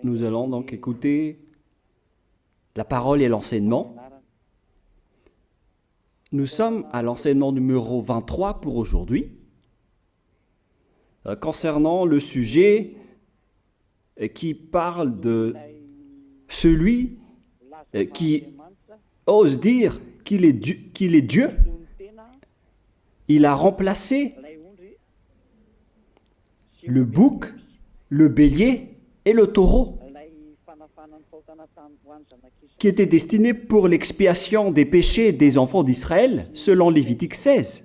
Nous allons donc écouter la parole et l'enseignement. Nous sommes à l'enseignement numéro 23 pour aujourd'hui, concernant le sujet qui parle de celui qui ose dire qu'il est Dieu. Il a remplacé le bouc, le bélier et le taureau, qui étaient destinés pour l'expiation des péchés des enfants d'Israël, selon Lévitique 16.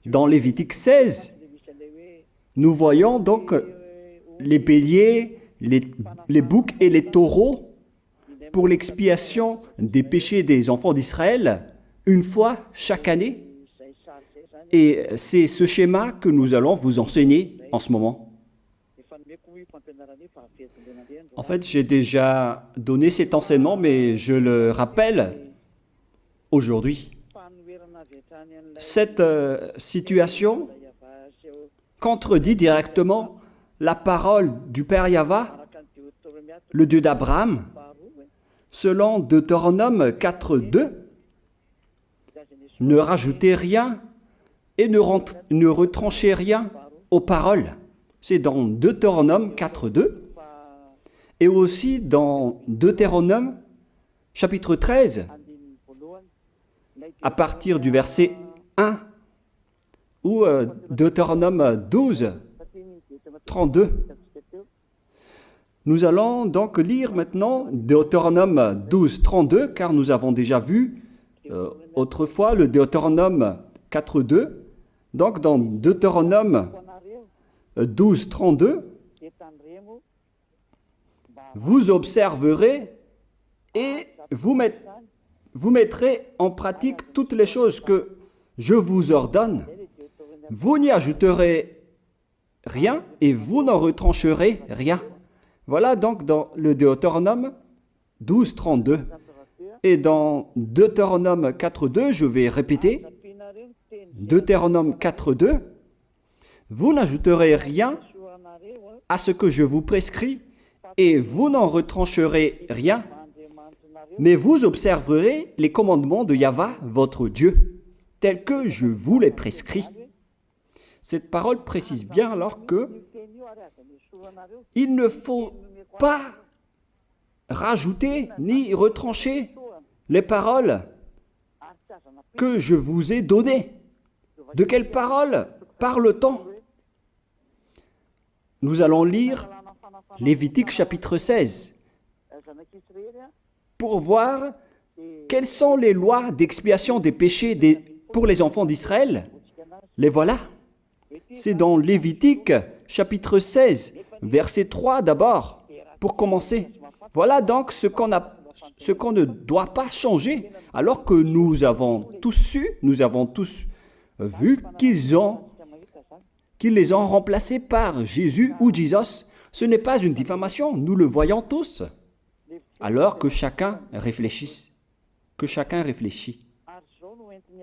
Dans Lévitique 16, nous voyons donc les béliers, les boucs et les taureaux pour l'expiation des péchés des enfants d'Israël, une fois chaque année. Et c'est ce schéma que nous allons vous enseigner en ce moment. En fait, j'ai déjà donné cet enseignement, mais je le rappelle aujourd'hui. Cette situation contredit directement la parole du Père Yahva, le Dieu d'Abraham, selon Deutéronome 4.2. Ne rajoutez rien et ne retranchez rien aux paroles. C'est dans Deutéronome 4.2 et aussi dans Deutéronome chapitre 13, à partir du verset 1, ou Deutéronome 12, 32. Nous allons donc lire maintenant Deutéronome 12, 32, car nous avons déjà vu autrefois le Deutéronome 4.2. Donc dans Deutéronome 12, 32, vous observerez et vous mettrez en pratique toutes les choses que je vous ordonne. Vous n'y ajouterez rien et vous n'en retrancherez rien. Voilà donc dans le Deutéronome 12, 32. Et dans Deutéronome 4.2, je vais répéter, Deutéronome 4.2, vous n'ajouterez rien à ce que je vous prescris et vous n'en retrancherez rien, mais vous observerez les commandements de Yahva, votre Dieu, tels que je vous les prescris. Cette parole précise bien alors que il ne faut pas rajouter ni retrancher les paroles que je vous ai données. De quelles paroles parle-t-on? Nous allons lire Lévitique chapitre 16 pour voir quelles sont les lois d'expiation des péchés pour les enfants d'Israël. Les voilà. C'est dans Lévitique chapitre 16, verset 3 d'abord, pour commencer. Voilà donc ce qu'on ne doit pas changer, alors que nous avons tous su, nous avons tous vu qu'ils les ont remplacés par Jésus ou Jesus. Ce n'est pas une diffamation, nous le voyons tous. Alors que chacun réfléchisse.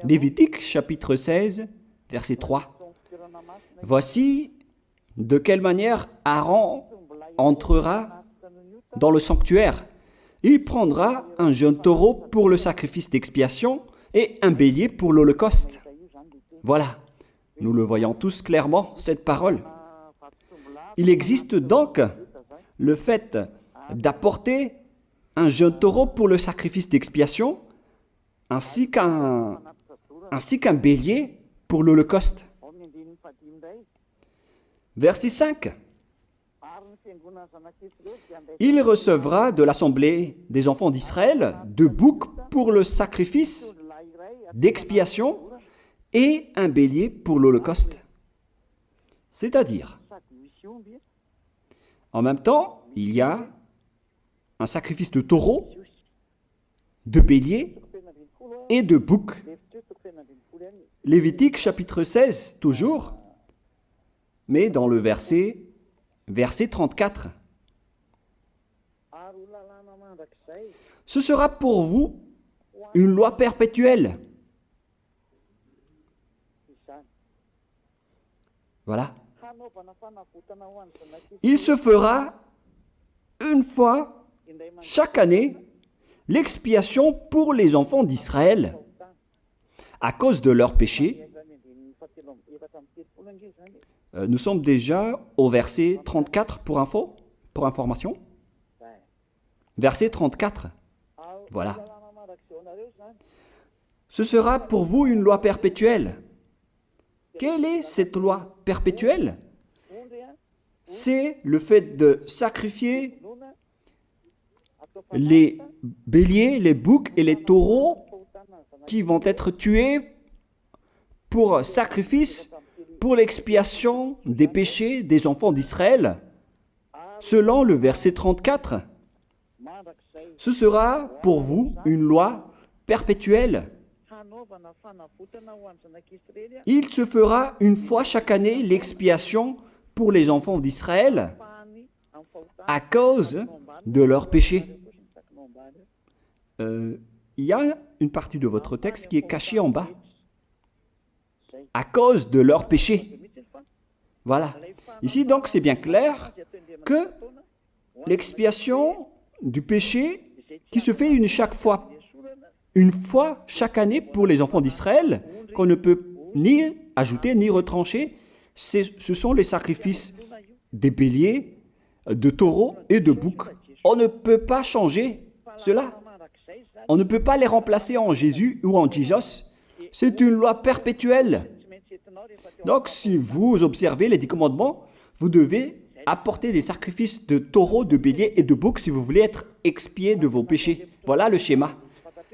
Lévitique chapitre 16, verset 3. Voici de quelle manière Aaron entrera dans le sanctuaire. Il prendra un jeune taureau pour le sacrifice d'expiation et un bélier pour l'holocauste. Voilà, nous le voyons tous clairement, cette parole. Il existe donc le fait d'apporter un jeune taureau pour le sacrifice d'expiation, ainsi qu'un bélier pour l'holocauste. Verset 5. Il recevra de l'assemblée des enfants d'Israël 2 boucs pour le sacrifice d'expiation et un bélier pour l'holocauste. C'est-à-dire, en même temps, il y a un sacrifice de taureau, de bélier et de bouc. Lévitique chapitre 16, toujours, mais dans le verset 34. Ce sera pour vous une loi perpétuelle. Voilà. Il se fera une fois chaque année l'expiation pour les enfants d'Israël à cause de leurs péchés. Nous sommes déjà au verset 34 pour information. Verset 34. Voilà. Ce sera pour vous une loi perpétuelle. Quelle est cette loi perpétuelle? C'est le fait de sacrifier les béliers, les boucs et les taureaux qui vont être tués pour sacrifice, pour l'expiation des péchés des enfants d'Israël. Selon le verset 34, ce sera pour vous une loi perpétuelle. Il se fera une fois chaque année l'expiation pour les enfants d'Israël à cause de leurs péchés. Il y a une partie de votre texte qui est cachée en bas. À cause de leurs péchés. Voilà. Ici, donc, c'est bien clair que l'expiation du péché qui se fait une fois chaque année pour les enfants d'Israël, qu'on ne peut ni ajouter ni retrancher, ce sont les sacrifices des béliers, de taureaux et de boucs. On ne peut pas changer cela. On ne peut pas les remplacer en Jésus ou en Jesus. C'est une loi perpétuelle. Donc, si vous observez les 10 commandements, vous devez apporter des sacrifices de taureaux, de béliers et de boucs si vous voulez être expié de vos péchés. Voilà le schéma.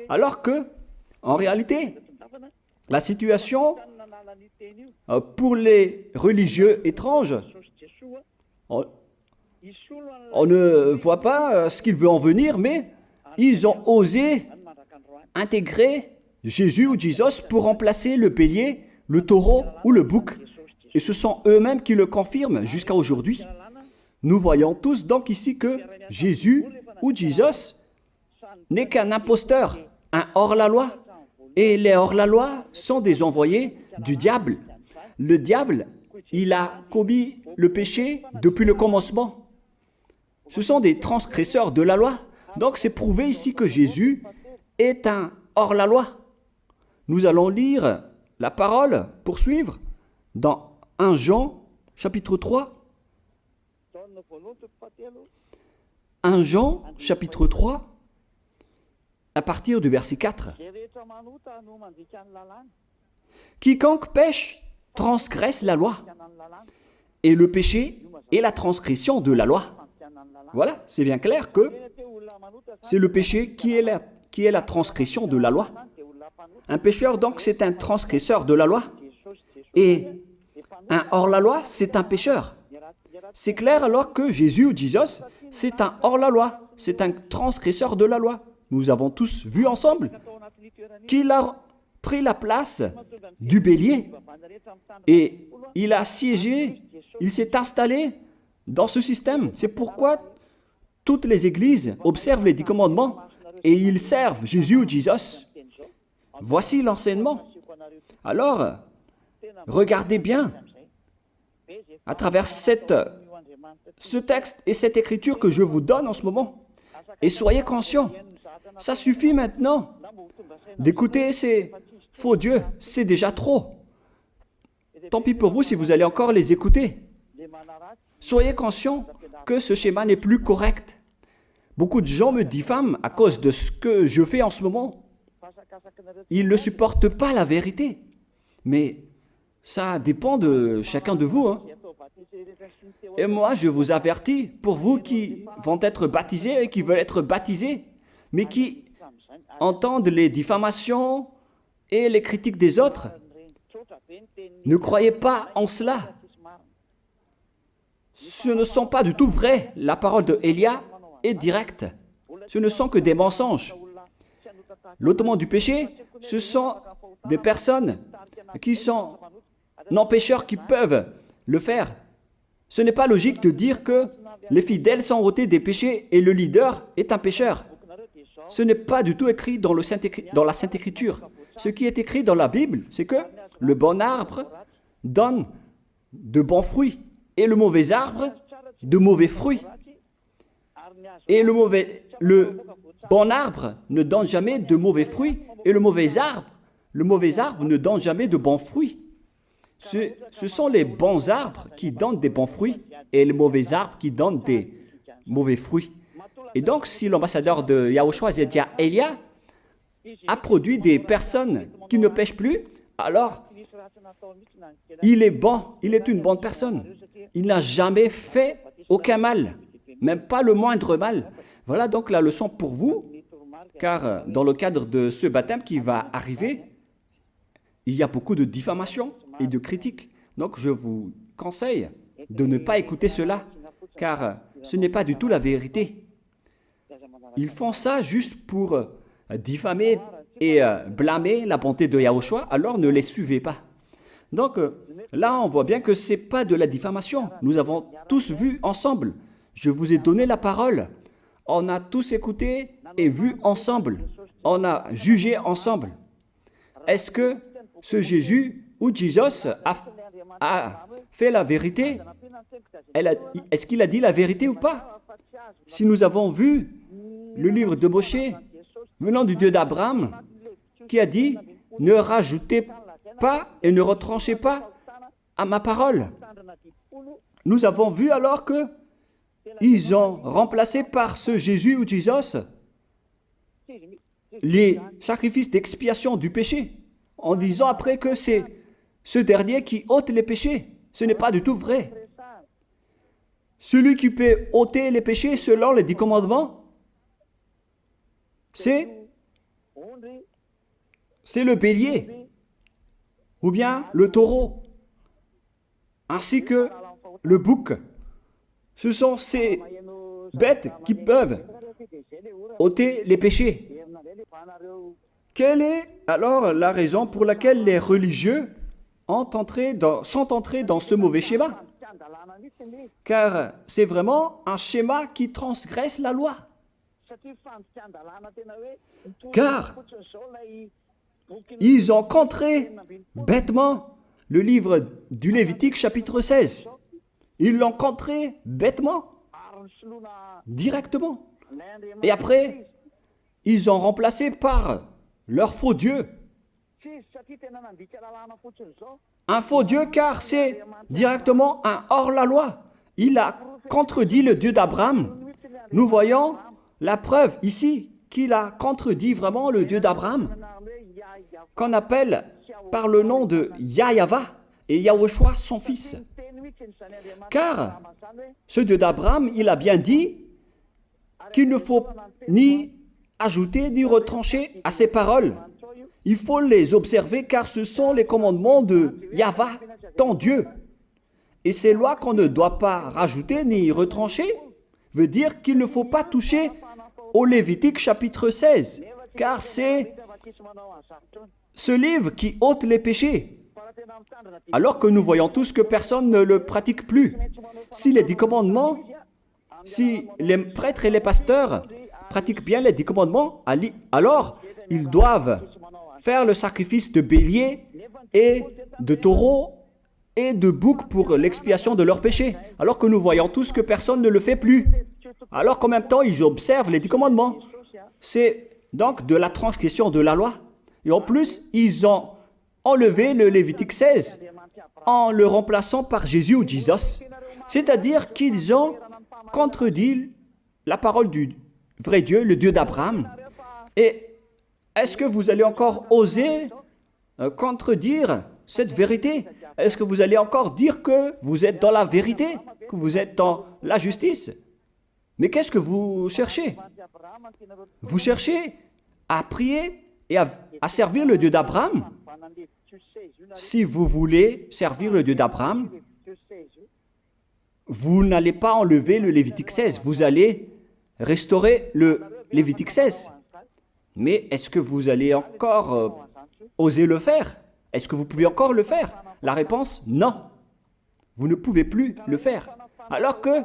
Alors que, en réalité, la situation pour les religieux étranges, on ne voit pas ce qu'il veut en venir, mais ils ont osé intégrer Jésus ou Jesus pour remplacer le bélier, le taureau ou le bouc. Et ce sont eux-mêmes qui le confirment jusqu'à aujourd'hui. Nous voyons tous donc ici que Jésus ou Jesus n'est qu'un imposteur, un hors-la-loi. Et les hors-la-loi sont des envoyés du diable. Le diable, il a commis le péché depuis le commencement. Ce sont des transgresseurs de la loi. Donc c'est prouvé ici que Jésus est un hors-la-loi. Nous allons lire la parole, poursuivre, dans 1 Jean, chapitre 3. 1 Jean, chapitre 3, à partir du verset 4. Quiconque pêche transgresse la loi, et le péché est la transgression de la loi. Voilà, c'est bien clair que c'est le péché qui est la transgression de la loi. Un pécheur, donc, c'est un transgresseur de la loi. Et un hors-la-loi, c'est un pécheur. C'est clair alors que Jésus ou Jesus, c'est un hors-la-loi, c'est un transgresseur de la loi. Nous avons tous vu ensemble qu'il a pris la place du bélier et il a siégé, il s'est installé dans ce système. C'est pourquoi toutes les églises observent les 10 commandements et ils servent Jésus ou Jesus. Voici l'enseignement. Alors, regardez bien à travers ce texte et cette écriture que je vous donne en ce moment. Et soyez conscients, ça suffit maintenant d'écouter ces faux dieux, c'est déjà trop. Tant pis pour vous si vous allez encore les écouter. Soyez conscients que ce schéma n'est plus correct. Beaucoup de gens me diffament à cause de ce que je fais en ce moment. Ils ne supportent pas la vérité. Mais ça dépend de chacun de vous. Et moi, je vous avertis, pour vous qui vont être baptisés et qui veulent être baptisés, mais qui entendent les diffamations et les critiques des autres, ne croyez pas en cela. Ce ne sont pas du tout vrai. La parole de Élia est directe. Ce ne sont que des mensonges. L'ôtement du péché, ce sont des personnes qui sont non-pécheurs qui peuvent le faire. Ce n'est pas logique de dire que les fidèles sont ôtés des péchés et le leader est un pécheur. Ce n'est pas du tout écrit dans la Sainte Écriture. Ce qui est écrit dans la Bible, c'est que le bon arbre donne de bons fruits et le mauvais arbre de mauvais fruits. Et le bon arbre ne donne jamais de mauvais fruits et le mauvais arbre ne donne jamais de bons fruits. Ce sont les bons arbres qui donnent des bons fruits et les mauvais arbres qui donnent des mauvais fruits. Et donc, si l'ambassadeur de Yahushua, Zédia Elia, a produit des personnes qui ne pêchent plus, alors il est bon, il est une bonne personne. Il n'a jamais fait aucun mal, même pas le moindre mal. Voilà donc la leçon pour vous, car dans le cadre de ce baptême qui va arriver, il y a beaucoup de diffamation et de critiques. Donc je vous conseille de ne pas écouter cela, car ce n'est pas du tout la vérité. Ils font ça juste pour diffamer et blâmer la bonté de Yahushua, alors ne les suivez pas. Donc là, on voit bien que ce n'est pas de la diffamation. Nous avons tous vu ensemble. Je vous ai donné la parole. On a tous écouté et vu ensemble. On a jugé ensemble. Est-ce que ce Jésus ou Jésus a fait la vérité? Est-ce qu'il a dit la vérité ou pas? Si nous avons vu le livre de Moshe, venant du Dieu d'Abraham, qui a dit « Ne rajoutez pas et ne retranchez pas à ma parole ». Nous avons vu alors que ils ont remplacé par ce Jésus ou Jésus les sacrifices d'expiation du péché, en disant après que c'est ce dernier qui ôte les péchés. Ce n'est pas du tout vrai. Celui qui peut ôter les péchés selon les 10 commandements, c'est le bélier, ou bien le taureau, ainsi que le bouc. Ce sont ces bêtes qui peuvent ôter les péchés. Quelle est alors la raison pour laquelle les religieux sont entrés dans ce mauvais schéma? Car c'est vraiment un schéma qui transgresse la loi. Car ils ont contré bêtement le livre du Lévitique chapitre 16. Ils l'ont contré bêtement, directement. Et après, ils ont remplacé par leur faux Dieu. Un faux Dieu car c'est directement un hors-la-loi. Il a contredit le Dieu d'Abraham. Nous voyons la preuve ici qu'il a contredit vraiment le Dieu d'Abraham, qu'on appelle par le nom de Yahava et Yahushua son fils. Car ce Dieu d'Abraham, il a bien dit qu'il ne faut ni ajouter ni retrancher à ses paroles. Il faut les observer car ce sont les commandements de Yahva, ton Dieu. Et ces lois qu'on ne doit pas rajouter ni retrancher veut dire qu'il ne faut pas toucher au Lévitique chapitre 16, car c'est ce livre qui ôte les péchés. Alors que nous voyons tous que personne ne le pratique plus. Si les 10 commandements, si les prêtres et les pasteurs pratiquent bien les 10 commandements, alors ils doivent faire le sacrifice de bélier et de taureau et de bouc pour l'expiation de leurs péchés. Alors que nous voyons tous que personne ne le fait plus. Alors qu'en même temps, ils observent les 10 commandements. C'est donc de la transgression de la loi. Et en plus, ils ont enlevé le Lévitique 16 en le remplaçant par Jésus ou Jesus. C'est-à-dire qu'ils ont contredit la parole du vrai Dieu, le Dieu d'Abraham. Et est-ce que vous allez encore oser contredire cette vérité? Est-ce que vous allez encore dire que vous êtes dans la vérité, que vous êtes dans la justice? Mais qu'est-ce que vous cherchez? Vous cherchez à prier et à servir le Dieu d'Abraham. Si vous voulez servir le Dieu d'Abraham, vous n'allez pas enlever le Lévitique 16, vous allez restaurer le Lévitique 16. Mais est-ce que vous allez encore oser le faire? Est-ce que vous pouvez encore le faire? La réponse, non. Vous ne pouvez plus le faire. Alors que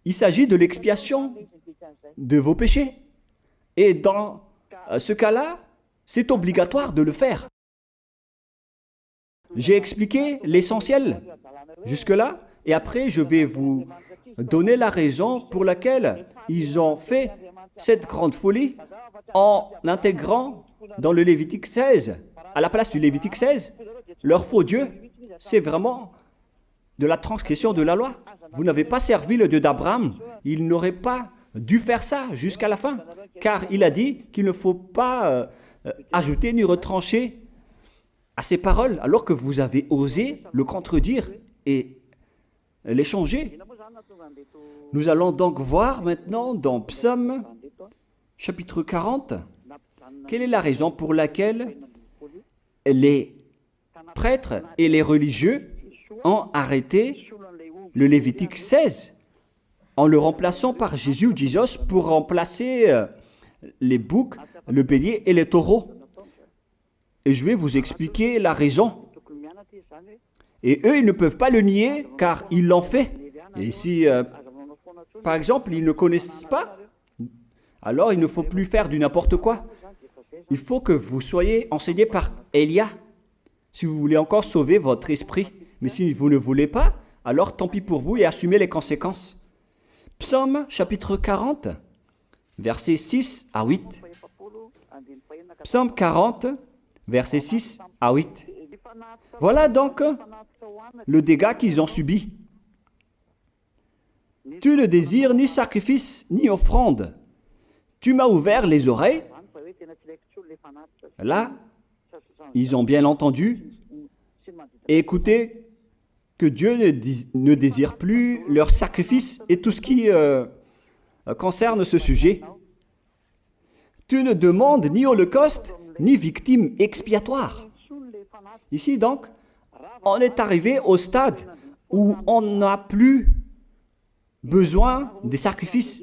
il s'agit de l'expiation de vos péchés. Et dans ce cas-là, c'est obligatoire de le faire. J'ai expliqué l'essentiel jusque-là, et après je vais vous donner la raison pour laquelle ils ont fait cette grande folie en intégrant dans le Lévitique 16, à la place du Lévitique 16, leur faux Dieu. C'est vraiment de la transgression de la loi. Vous n'avez pas servi le Dieu d'Abraham. Il n'aurait pas dû faire ça jusqu'à la fin, car il a dit qu'il ne faut pas ajouter ni retrancher à ses paroles, alors que vous avez osé le contredire et les changer. Nous allons donc voir maintenant dans Psaume chapitre 40, quelle est la raison pour laquelle les prêtres et les religieux ont arrêté le Lévitique 16 en le remplaçant par Jésus ou Jesus pour remplacer les boucs, le bélier et les taureaux. Et je vais vous expliquer la raison. Et eux, ils ne peuvent pas le nier car ils l'ont fait. Et si, par exemple, ils ne connaissent pas, alors il ne faut plus faire du n'importe quoi. Il faut que vous soyez enseigné par Élia, si vous voulez encore sauver votre esprit. Mais si vous ne voulez pas, alors tant pis pour vous et assumez les conséquences. Psaume chapitre 40, versets 6 à 8. Psaume 40, versets 6 à 8. Voilà donc le dégât qu'ils ont subi. Tu ne désires ni sacrifice ni offrande. Tu m'as ouvert les oreilles. Là, ils ont bien entendu et écouté que Dieu ne désire plus leur sacrifice et tout ce qui concerne ce sujet. Tu ne demandes ni holocauste, ni victime expiatoire. Ici donc, on est arrivé au stade où on n'a plus besoin des sacrifices.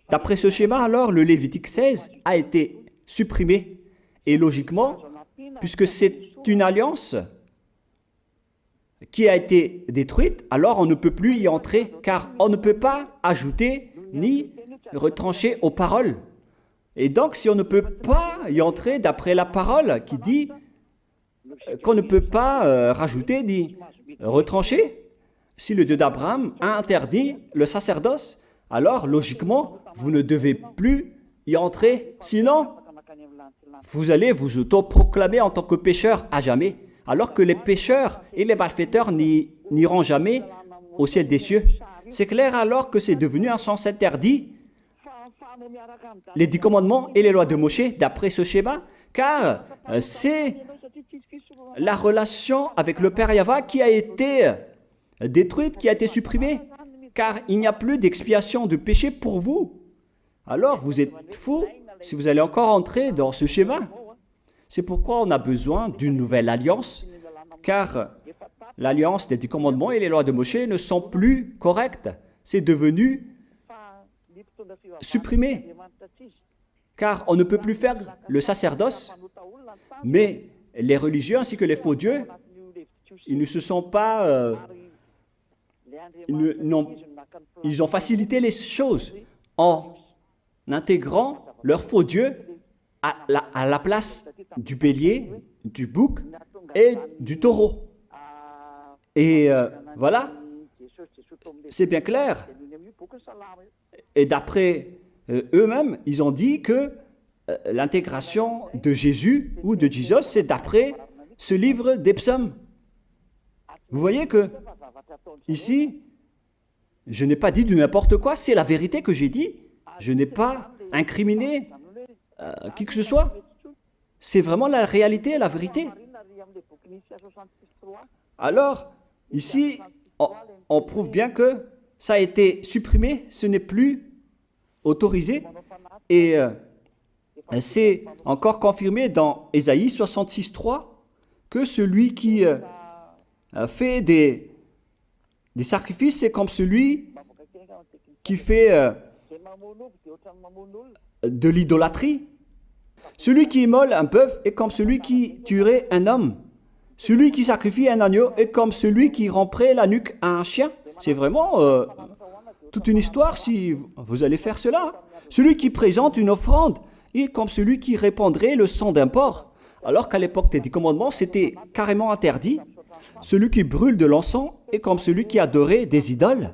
D'après ce schéma, alors, le Lévitique 16 a été supprimé. Et logiquement, puisque c'est une alliance qui a été détruite, alors on ne peut plus y entrer, car on ne peut pas ajouter ni retrancher aux paroles. Et donc, si on ne peut pas y entrer d'après la parole qui dit qu'on ne peut pas rajouter ni retrancher, si le Dieu d'Abraham a interdit le sacerdoce, alors logiquement, vous ne devez plus y entrer. Sinon, vous allez vous autoproclamer en tant que pécheur à jamais, alors que les pécheurs et les malfaiteurs n'iront jamais au ciel des cieux. C'est clair alors que c'est devenu un sens interdit, les 10 commandements et les lois de Moïse d'après ce schéma, car c'est la relation avec le Père Yahva qui a été détruite, qui a été supprimée, car il n'y a plus d'expiation de péché pour vous. Alors vous êtes fous si vous allez encore entrer dans ce schéma. C'est pourquoi on a besoin d'une nouvelle alliance, car l'alliance des 10 commandements et les lois de Moïse ne sont plus correctes. C'est devenu supprimé, car on ne peut plus faire le sacerdoce, mais les religieux ainsi que les faux dieux, ils ne se sont pas... ils ont facilité les choses en intégrant leur faux dieu à la place du bélier, du bouc et du taureau. Et voilà, c'est bien clair. Et d'après eux-mêmes, ils ont dit que l'intégration de Jésus ou de Jesus, c'est d'après ce livre des psaumes. Vous voyez que ici, je n'ai pas dit du n'importe quoi, c'est la vérité que j'ai dit. Je n'ai pas incriminé qui que ce soit. C'est vraiment la réalité et la vérité. Alors, ici, on prouve bien que ça a été supprimé, ce n'est plus autorisé. Et c'est encore confirmé dans Ésaïe 66.3 que celui qui fait des sacrifices, c'est comme celui qui fait de l'idolâtrie. Celui qui immole un bœuf est comme celui qui tuerait un homme. Celui qui sacrifie un agneau est comme celui qui romperait la nuque à un chien. C'est vraiment toute une histoire si vous allez faire cela. Celui qui présente une offrande est comme celui qui répandrait le sang d'un porc. Alors qu'à l'époque des 10 commandements, c'était carrément interdit. Celui qui brûle de l'encens est comme celui qui adorait des idoles.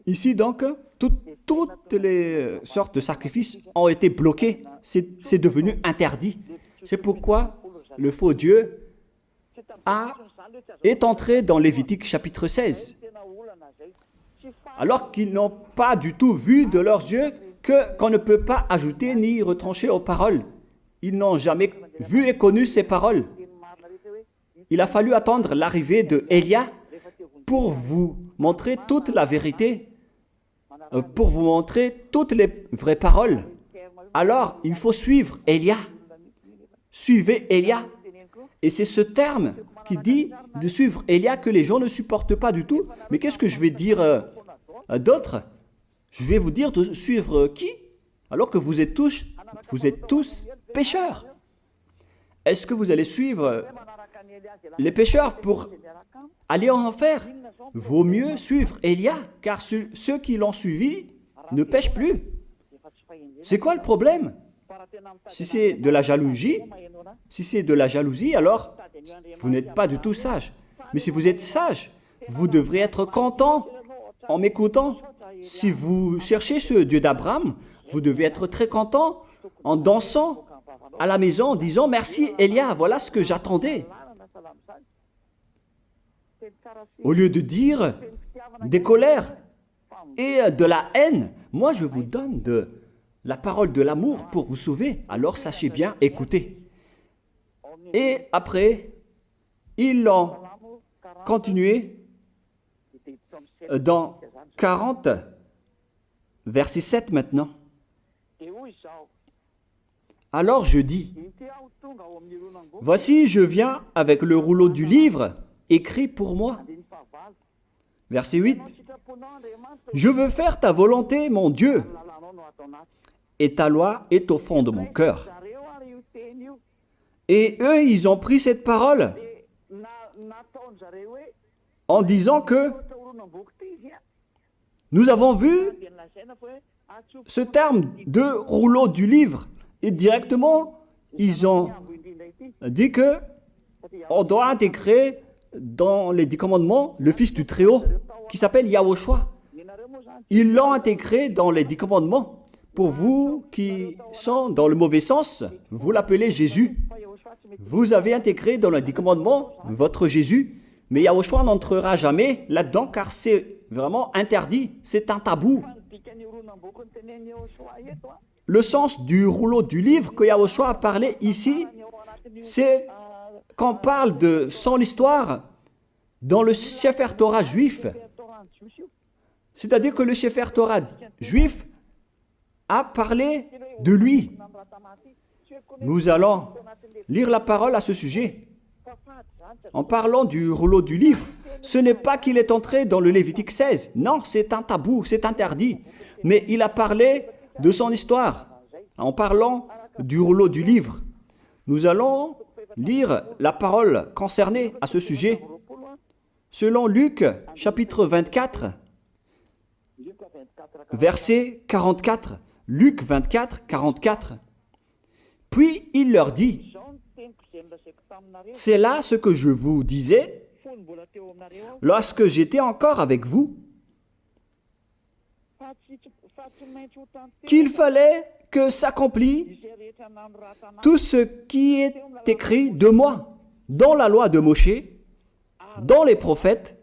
Ici donc, toutes les sortes de sacrifices ont été bloqués. C'est devenu interdit. C'est pourquoi le faux Dieu est entré dans Lévitique chapitre 16. Alors qu'ils n'ont pas du tout vu de leurs yeux qu'on ne peut pas ajouter ni retrancher aux paroles. Ils n'ont jamais vu et connu ces paroles. Il a fallu attendre l'arrivée de Élia pour vous montrer toute la vérité, pour vous montrer toutes les vraies paroles. Alors, il faut suivre Élia. Suivez Élia. Et c'est ce terme qui dit de suivre Élia que les gens ne supportent pas du tout. Mais qu'est-ce que je vais dire d'autre? Je vais vous dire de suivre qui? Alors que vous êtes tous pécheurs. Est-ce que vous allez suivre les pécheurs pour aller en enfer? Vaut mieux suivre Élia, car ceux qui l'ont suivi ne pêchent plus. C'est quoi le problème? Si c'est de la jalousie, alors vous n'êtes pas du tout sage. Mais si vous êtes sage, vous devrez être content en m'écoutant. Si vous cherchez ce Dieu d'Abraham, vous devez être très content en dansant à la maison en disant « Merci Élia, voilà ce que j'attendais ». Au lieu de dire des colères et de la haine, moi je vous donne de la parole de l'amour pour vous sauver. Alors sachez bien écouter. Et après, ils ont continué dans 40, verset 7 maintenant. Alors je dis, voici je viens avec le rouleau du livre écrit pour moi. Verset 8, je veux faire ta volonté, mon Dieu, et ta loi est au fond de mon cœur. Et eux, ils ont pris cette parole en disant que nous avons vu ce terme de rouleau du livre et directement, ils ont dit que on doit intégrer dans les 10 commandements le Fils du Très-Haut qui s'appelle Yahushua. Ils l'ont intégré dans les 10 commandements. Pour vous qui sont dans le mauvais sens, vous l'appelez Jésus. Vous avez intégré dans les 10 commandements votre Jésus, mais Yahushua n'entrera jamais là-dedans car c'est vraiment interdit, c'est un tabou. Le sens du rouleau du livre que Yahushua a parlé ici, c'est qu'on parle de son histoire dans le Sefer Torah juif. C'est-à-dire que le Sefer Torah juif a parlé de lui. Nous allons lire la parole à ce sujet. En parlant du rouleau du livre, ce n'est pas qu'il est entré dans le Lévitique 16. Non, c'est un tabou, c'est interdit. Mais il a parlé de son histoire. En parlant du rouleau du livre, nous allons lire la parole concernée à ce sujet. Selon Luc, chapitre 24, verset 44. Luc 24, 44. Puis il leur dit, « C'est là ce que je vous disais lorsque j'étais encore avec vous, qu'il fallait que s'accomplisse tout ce qui est écrit de moi dans la loi de Moïse, dans les prophètes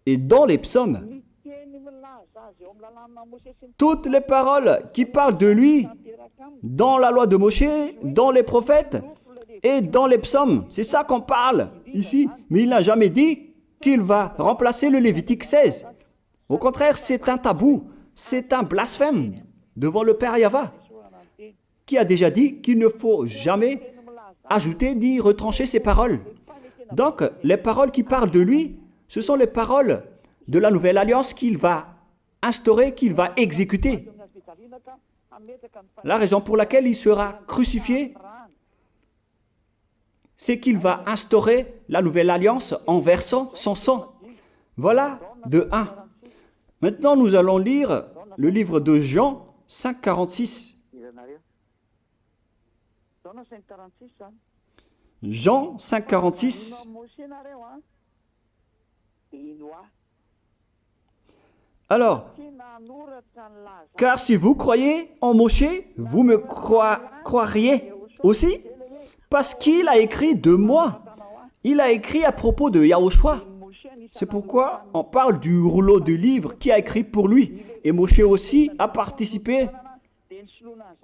et dans les psaumes. » Toutes les paroles qui parlent de lui dans la loi de Moïse, dans les prophètes et dans les psaumes. C'est ça qu'on parle ici. Mais il n'a jamais dit qu'il va remplacer le Lévitique 16. Au contraire, c'est un tabou, c'est un blasphème devant le Père Yahva, qui a déjà dit qu'il ne faut jamais ajouter ni retrancher ses paroles. Donc, les paroles qui parlent de lui, ce sont les paroles de la nouvelle alliance qu'il va instaurer, qu'il va exécuter. La raison pour laquelle il sera crucifié, c'est qu'il va instaurer la nouvelle alliance en versant son sang. Voilà de 1. Maintenant, nous allons lire le livre de Jean 5, 46. Jean 5, 46. Alors, car si vous croyez en Moshe, vous me croiriez aussi, parce qu'il a écrit de moi. Il a écrit à propos de Yahushua. C'est pourquoi on parle du rouleau de livre qui a écrit pour lui. Et Moshe aussi a participé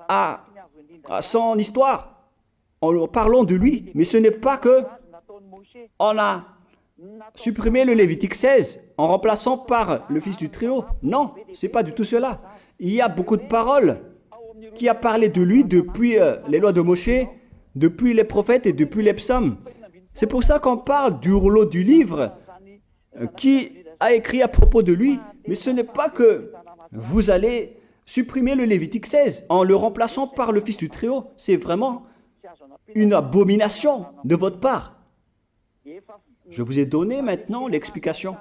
à son histoire en parlant de lui. Mais ce n'est pas que on a supprimé le Lévitique 16 en remplaçant par le fils du Très-Haut. Non, ce n'est pas du tout cela. Il y a beaucoup de paroles qui a parlé de lui depuis les lois de Moshe, depuis les prophètes et depuis les psaumes. C'est pour ça qu'on parle du rouleau du livre qui a écrit à propos de lui. Mais ce n'est pas que vous allez supprimer le Lévitique 16 en le remplaçant par le fils du Très-Haut. C'est vraiment une abomination de votre part. Je vous ai donné maintenant l'explication.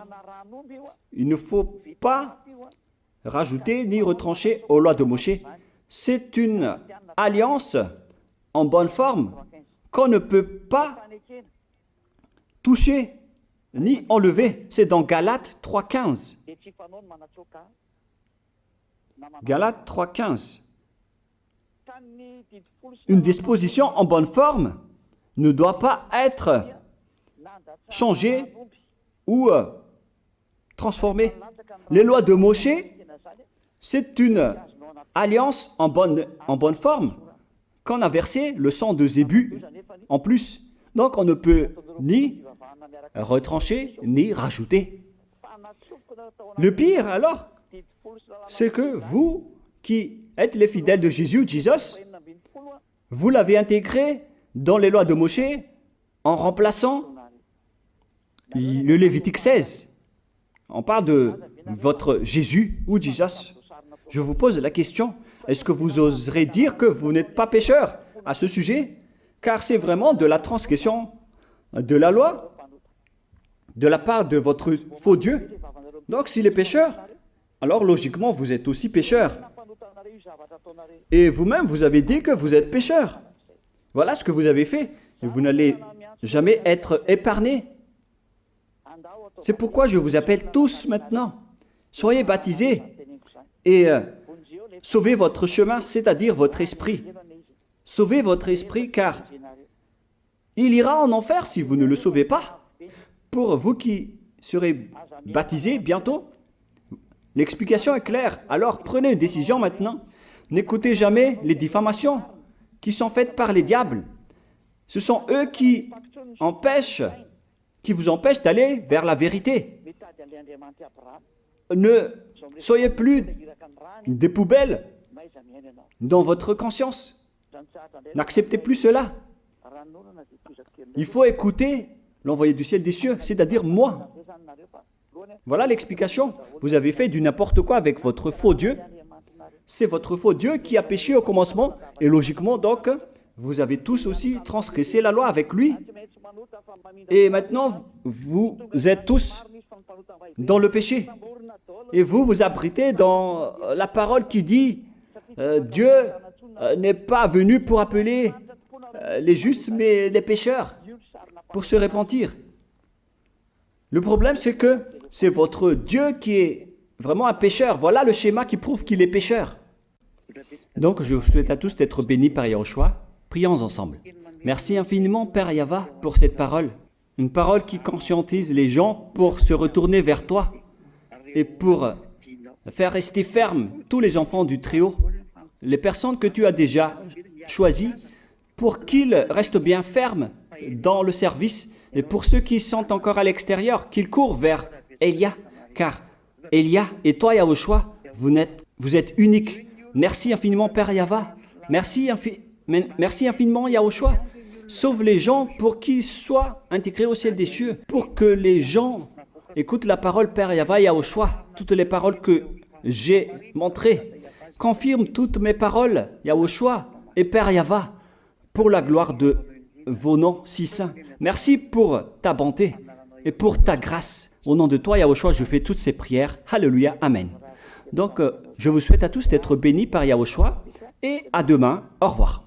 Il ne faut pas rajouter ni retrancher aux lois de Moshe. C'est une alliance en bonne forme qu'on ne peut pas toucher ni enlever. C'est dans Galates 3,15. Galates 3,15. Une disposition en bonne forme ne doit pas être changée ou transformée. Les lois de Moshe, c'est une alliance en bonne forme qu'on a versé le sang de Zébu en plus. Donc on ne peut ni retrancher ni rajouter. Le pire alors, c'est que vous qui êtes les fidèles de Jésus, vous l'avez intégré dans les lois de Moshe en remplaçant le Lévitique 16. On parle de votre Jésus ou Jesus. Je vous pose la question, est-ce que vous oserez dire que vous n'êtes pas pécheur à ce sujet? Car c'est vraiment de la transgression de la loi de la part de votre faux Dieu. Donc s'il est pécheur, alors logiquement vous êtes aussi pécheur. Et vous-même, vous avez dit que vous êtes pécheur. Voilà ce que vous avez fait. Et vous n'allez jamais être épargné. C'est pourquoi je vous appelle tous maintenant. Soyez baptisés et sauvez votre chemin, c'est-à-dire votre esprit. Sauvez votre esprit car il ira en enfer si vous ne le sauvez pas. Pour vous qui serez baptisés bientôt, l'explication est claire. Alors prenez une décision maintenant. N'écoutez jamais les diffamations qui sont faites par les diables. Ce sont eux qui vous empêchent d'aller vers la vérité. Ne soyez plus des poubelles dans votre conscience. N'acceptez plus cela. Il faut écouter l'envoyé du ciel des cieux, c'est-à-dire moi. Voilà l'explication. Vous avez fait du n'importe quoi avec votre faux Dieu. C'est votre faux Dieu qui a péché au commencement. Et logiquement, donc, vous avez tous aussi transgressé la loi avec lui. Et maintenant, vous êtes tous dans le péché. Et vous vous abritez dans la parole qui dit Dieu n'est pas venu pour appeler les justes, mais les pécheurs, pour se repentir. Le problème, c'est que c'est votre Dieu qui est vraiment un pécheur. Voilà le schéma qui prouve qu'il est pécheur. Donc, je vous souhaite à tous d'être bénis par Yahushua. Prions ensemble. Merci infiniment, Père Yahva, pour cette parole. Une parole qui conscientise les gens pour se retourner vers toi et pour faire rester fermes tous les enfants du Très-Haut, les personnes que tu as déjà choisies, pour qu'ils restent bien fermes dans le service, et pour ceux qui sont encore à l'extérieur, qu'ils courent vers Elia, car Elia et toi, Yahushua, vous êtes uniques. Merci infiniment, Père Yahva. Merci infiniment, Yahushua. Sauve les gens pour qu'ils soient intégrés au ciel des cieux, pour que les gens écoutent la parole, Père Yahva, Yahushua, toutes les paroles que j'ai montrées. Confirme toutes mes paroles, Yahushua et Père Yahva, pour la gloire de vos noms si saints. Merci pour ta bonté et pour ta grâce. Au nom de toi, Yahushua, je fais toutes ces prières. Alléluia, Amen. Donc, je vous souhaite à tous d'être bénis par Yahushua et à demain. Au revoir.